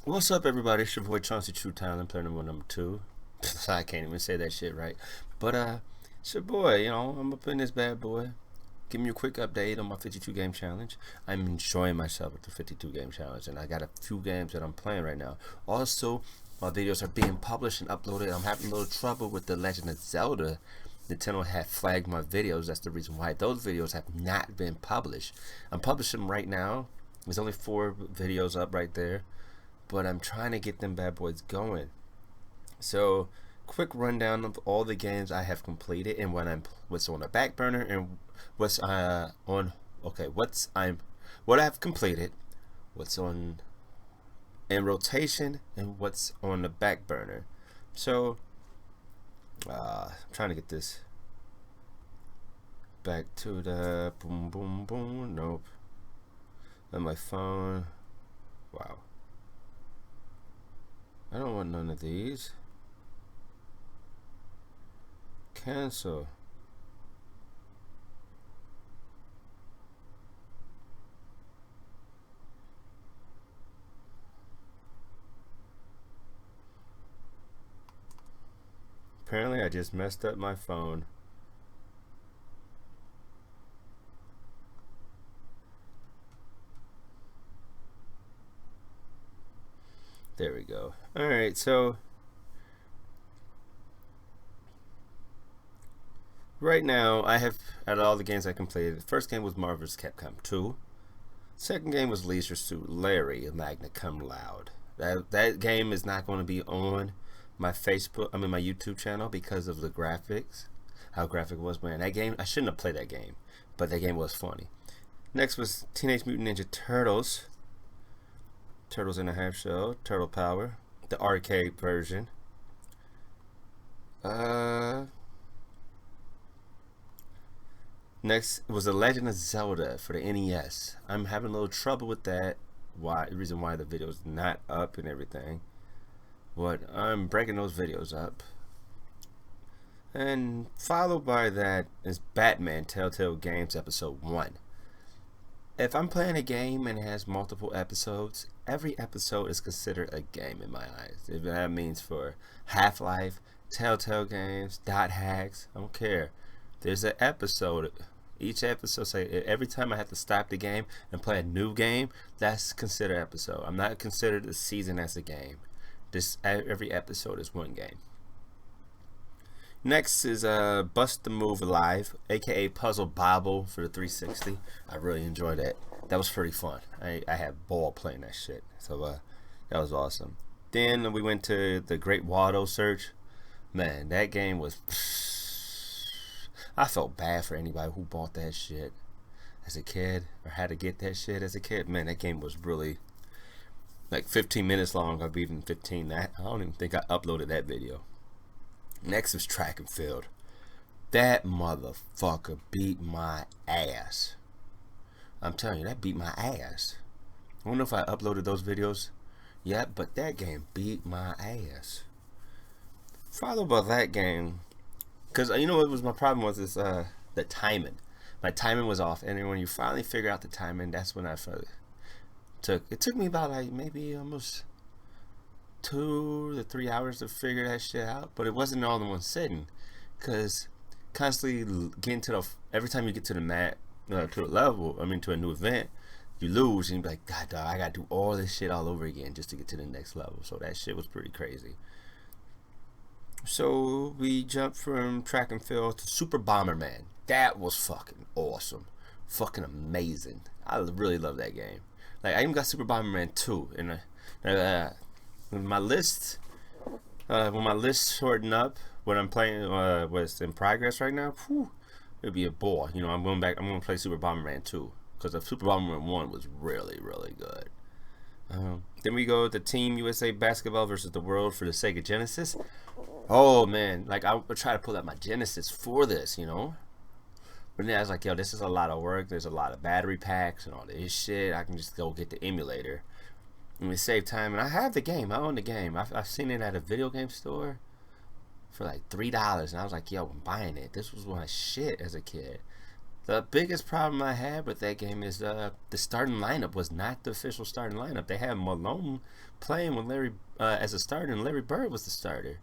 What's up, everybody? It's your boy Chauncy, True Talon, player number two. I can't even say that shit right. But it's your boy. I'm up in this bad boy. Giving you a quick update on my 52 game challenge. I'm enjoying myself with the 52 game challenge, and I got a few games that I'm playing right now. Also, my videos are being published and uploaded. I'm having a little trouble with the Legend of Zelda. Nintendo had flagged my videos. That's the reason why those videos have not been published. I'm publishing them right now. There's only 4 videos up right there, but I'm trying to get them bad boys going. So, quick rundown of all the games I have completed and what's on the back burner and what's on what I've completed, what's on in rotation, and what's on the back burner. So, I'm trying to get this back to the boom boom boom. Nope. On my phone. Wow. I don't want none of these. Cancel. Apparently I just messed up my phone. There we go. Alright, so right now I have, out of all the games I completed, the first game was Marvel vs. Capcom 2. Second game was Leisure Suit Larry, a Magna Cum Laude. That game is not going to be on my my YouTube channel because of the graphics. How graphic was, man. That game, I shouldn't have played that game, but that game was funny. Next was Teenage Mutant Ninja Turtles. Turtles in a Half Shell, Turtle Power, the arcade version. Next was The Legend of Zelda for the NES. I'm having a little trouble with that. The reason why the video is not up and everything. But I'm breaking those videos up. And followed by that is Batman Telltale Games Episode 1. If I'm playing a game and it has multiple episodes, every episode is considered a game in my eyes. If that means for Half-Life, Telltale Games, Dot Hacks, I don't care. There's an episode. Each episode, say every time I have to stop the game and play a new game, that's considered episode. I'm not considered the season as a game. Every episode is one game. Next is Bust the Move Live, aka Puzzle Bobble for the 360. I really enjoyed that. That was pretty fun. I had ball playing that shit. So that was awesome. Then we went to the Great Waldo Search. Man, that game was. I felt bad for anybody who bought that shit as a kid or had to get that shit as a kid. Man, that game was really like 15 minutes long. I've even 15. I don't even think I uploaded that video. Next was Track and Field. That motherfucker beat my ass. I'm telling you, that beat my ass. I don't know if I uploaded those videos yet, but that game beat my ass. Followed by that game, because you know what was my problem was this the timing. My timing was off, and when you finally figure out the timing, that's when I felt it took me about like maybe almost 2 to 3 hours to figure that shit out, but it wasn't all in one sitting, because constantly getting to every time you get to the to a level, to a new event, you lose and you be like, God dog, I gotta do all this shit all over again just to get to the next level. So that shit was pretty crazy. So we jumped from Track and Field to Super Bomberman. That was fucking awesome, fucking amazing. I really love that game. Like, I even got Super Bomberman 2 in my list. When my list shorten up, what I'm playing what's in progress right now, it'll be a bore. I'm going to play Super Bomberman 2 because the Super Bomberman 1 was really, really good. Then we go to Team USA Basketball versus the World for the Sega Genesis. Oh man, like I would try to pull out my Genesis for this, But then I was like, yo, this is a lot of work. There's a lot of battery packs and all this shit. I can just go get the emulator and save time. And I have the game. I own the game. I've seen it at a video game store for like $3, and I was like, yo, I'm buying it. This was my shit as a kid. The biggest problem I had with that game is the starting lineup was not the official starting lineup. They had Malone playing with Larry as a starter, and Larry Bird was the starter.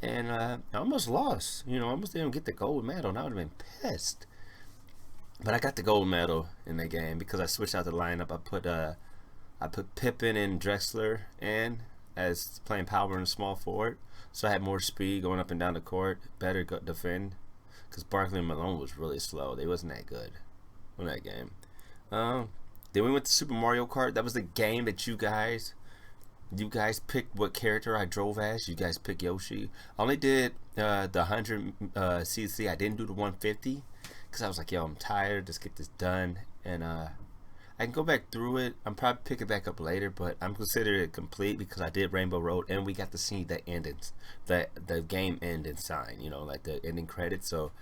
And I almost lost. I almost didn't get the gold medal, and I would have been pissed. But I got the gold medal in the game because I switched out the lineup. I put Pippen and Drexler in as playing power and small forward, so I had more speed going up and down the court, better defend. Because Barkley and Malone was really slow. They wasn't that good in that game. Then we went to Super Mario Kart. That was the game that you guys picked what character I drove as. You guys picked Yoshi. I only did the 100 CC. I didn't do the 150 because I was like, yo, I'm tired. Just get this done. And I can go back through it. I'm probably pick it back up later, but I'm considering it complete because I did Rainbow Road and we got to see the endings, the game ending sign, like the ending credits. So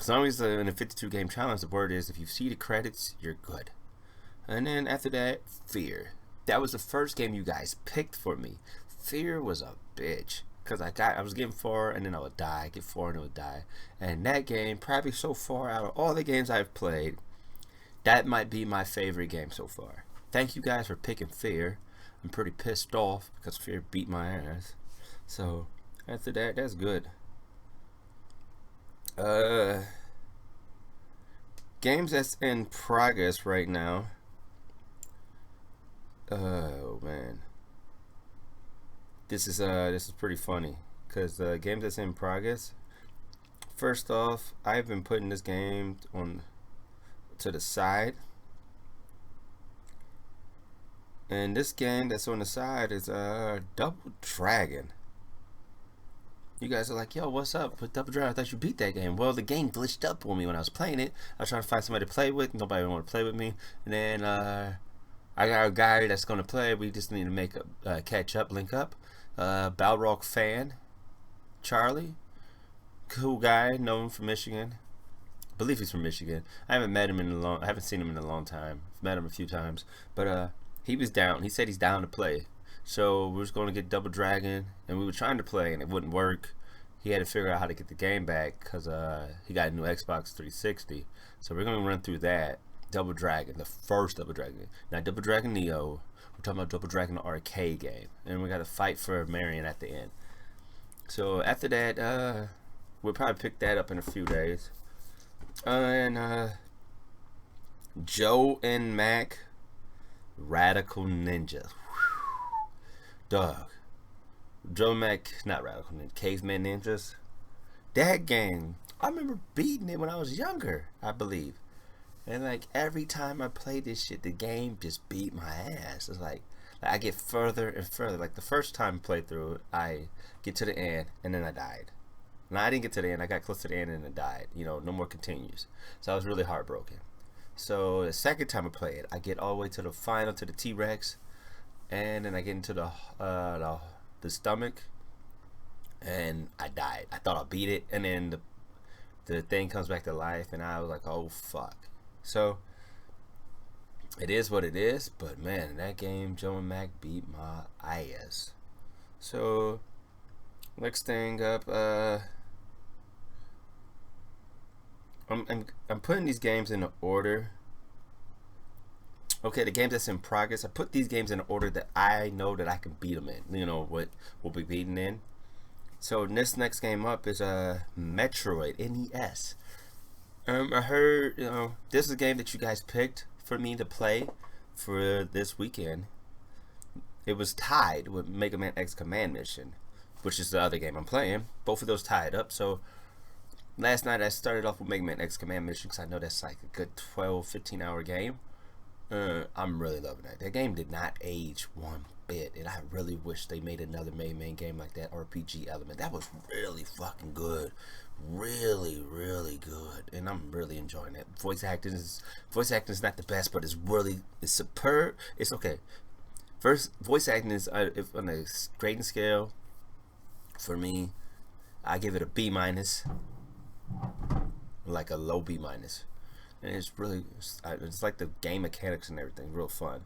as long as in a 52 game challenge, the word is if you see the credits, you're good. And then after that, Fear. That was the first game you guys picked for me. Fear was a bitch because I was getting 4 and then I would die, get 4 and it would die. And that game, probably so far out of all the games I've played, that might be my favorite game so far. Thank you guys for picking Fear. I'm pretty pissed off because Fear beat my ass. So after that, that's good. Games that's in progress right now. Oh man, this is pretty funny because games that's in progress. First off, I've been putting this game on to the side, and this game that's on the side is Double Dragon. You guys are like, yo, what's up with Double Dragon? I thought you beat that game. Well, the game glitched up on me when I was playing it. I was trying to find somebody to play with. Nobody wanted to play with me. And then I got a guy that's going to play. We just need to make a catch up, link up. Balrog fan, Charlie. Cool guy, know him from Michigan. I believe he's from Michigan. I haven't met him I haven't seen him in a long time. I've met him a few times. But he was down. He said he's down to play. So we was going to get Double Dragon, and we were trying to play, and it wouldn't work. He had to figure out how to get the game back because he got a new Xbox 360. So we're going to run through that. Double Dragon, the first Double Dragon. Not Double Dragon Neo. We're talking about Double Dragon the arcade game. And we got to fight for Marion at the end. So after that, we'll probably pick that up in a few days. And Joe and Mac, Radical Ninja. Dog. Joe Mac, not Radical Ninja, Caveman Ninjas. That game, I remember beating it when I was younger, I believe. And like every time I played this shit, the game just beat my ass. It's like I get further and further. Like the first time I played through it, I get to the end and then I died. No, I didn't get to the end. I got close to the end and then died. No more continues. So I was really heartbroken. So the second time I played, I get all the way to the final, to the T-Rex, and then I get into the stomach, and I died. I thought I beat it, and then the thing comes back to life, and I was like, oh fuck. So it is what it is, but man, in that game, Joe and Mac beat my ass. So next thing up, I'm putting these games in order. Okay, the games that's in progress, I put these games in order that I know that I can beat them in. What we'll be beating in. So this next game up is Metroid NES. I heard this is a game that you guys picked for me to play for this weekend. It was tied with Mega Man X Command Mission, which is the other game I'm playing. Both of those tied up. So last night I started off with Mega Man X Command Mission because I know that's like a good 12-15 hour game. I'm really loving that. That game did not age one bit, and I really wish they made another Mega Man game like that RPG element. That was really fucking good, really, really good, and I'm really enjoying it. Voice acting is not the best, but it's superb. It's okay. First, voice acting is on a grading scale. For me, I give it a B minus, like a low B minus. And it's like the game mechanics and everything, real fun.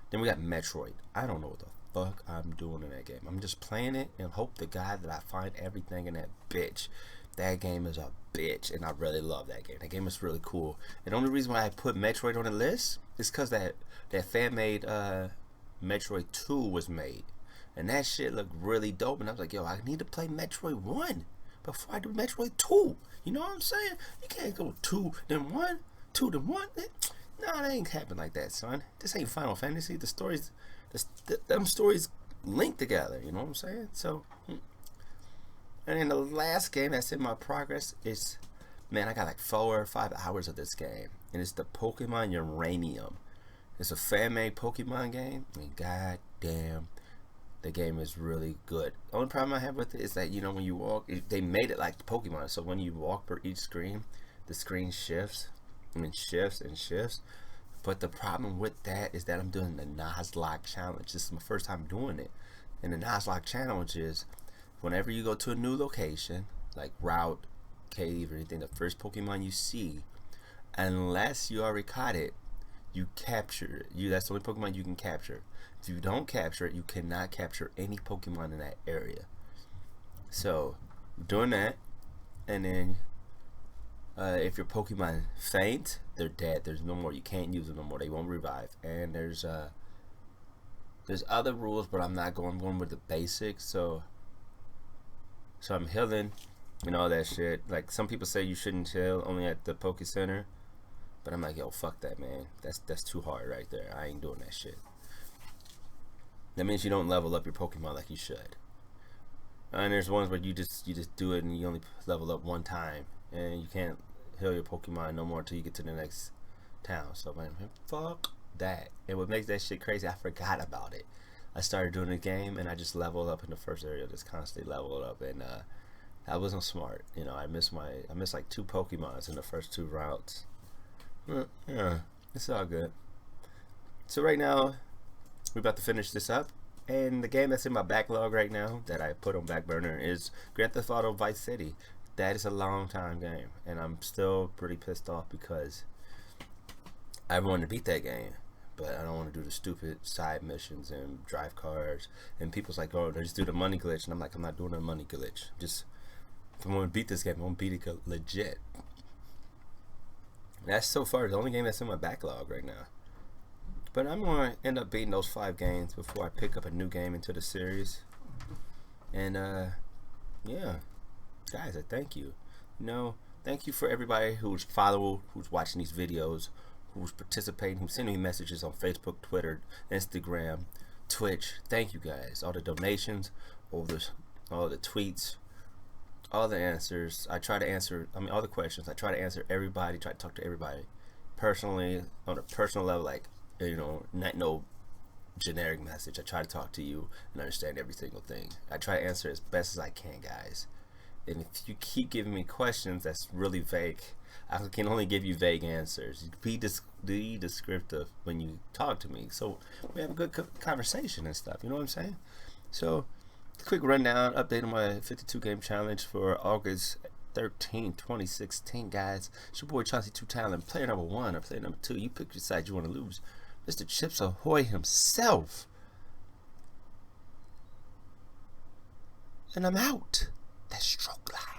Then we got Metroid. I don't know what the fuck I'm doing in that game. I'm just playing it and hope to God that I find everything in that bitch. That game is a bitch, and I really love that game. That game is really cool. And the only reason why I put Metroid on the list is because that fan-made Metroid 2 was made. And that shit looked really dope. And I was like, yo, I need to play Metroid 1 before I do Metroid 2. You know what I'm saying? You can't go 2 then 1, 2 then 1. No, that ain't happen like that, son. This ain't Final Fantasy. The stories, them stories link together. You know what I'm saying? So, and then the last game that's in my progress is, man, I got like 4 or 5 hours of this game. And it's the Pokemon Uranium. It's a fan-made Pokemon game. I mean, goddamn, the game is really good. The only problem I have with it is that, you know, when you walk, they made it like Pokemon. So when you walk per each screen, the screen shifts. I mean, shifts and shifts. But the problem with that is that I'm doing the Nuzlocke challenge. This is my first time doing it. And the Nuzlocke challenge is, whenever you go to a new location, like route, cave, or anything, the first Pokemon you see, unless you already caught it, you capture it. That's the only Pokemon you can capture. If you don't capture it, you cannot capture any Pokemon in that area. So, doing that, and then if your Pokemon faint, they're dead. There's no more. You can't use them no more. They won't revive. And there's other rules, but I'm not going. I'm going with the basics. So I'm healing and all that shit. Like, some people say you shouldn't heal only at the Poke Center. But I'm like, yo, fuck that, man. That's too hard right there. I ain't doing that shit. That means you don't level up your Pokemon like you should. And there's ones where you just do it and you only level up one time, and you can't heal your Pokemon no more until you get to the next town. So, man, fuck that. And what makes that shit crazy, I forgot about it. I started doing the game and I just leveled up in the first area, just constantly leveled up, and I wasn't smart. You know, I missed like 2 Pokemons in the first 2 routes. Yeah, it's all good. So right now, we're about to finish this up, and the game that's in my backlog right now that I put on back burner is Grand Theft Auto Vice City. That is a long time game, and I'm still pretty pissed off because I want to beat that game, but I don't want to do the stupid side missions and drive cars. And people's like, oh, they just do the money glitch, and I'm like, I'm not doing the money glitch. Just, if I want to beat this game, I want to beat it legit. That's so far the only game that's in my backlog right now. But I'm going to end up beating those 5 games before I pick up a new game into the series. And, yeah. Guys, I thank you. You know, thank you for everybody who's who's watching these videos, who's participating, who's sending me messages on Facebook, Twitter, Instagram, Twitch. Thank you guys. All the donations, all the tweets, all the answers. I try to answer, all the questions. I try to answer everybody, try to talk to everybody personally, on a personal level, like, you know, not no generic message. I try to talk to you and understand every single thing. I try to answer as best as I can, guys. And if you keep giving me questions that's really vague, I can only give you vague answers. Be descriptive when you talk to me, so we have a good conversation and stuff. You know what I'm saying? So, quick rundown, update on my 52 game challenge for August 13, 2016, guys. It's your boy Chauncy Talon, player number 1 or player number 2. You pick your side you want to lose. Mr. Chips Ahoy himself. And I'm out. That's stroke life.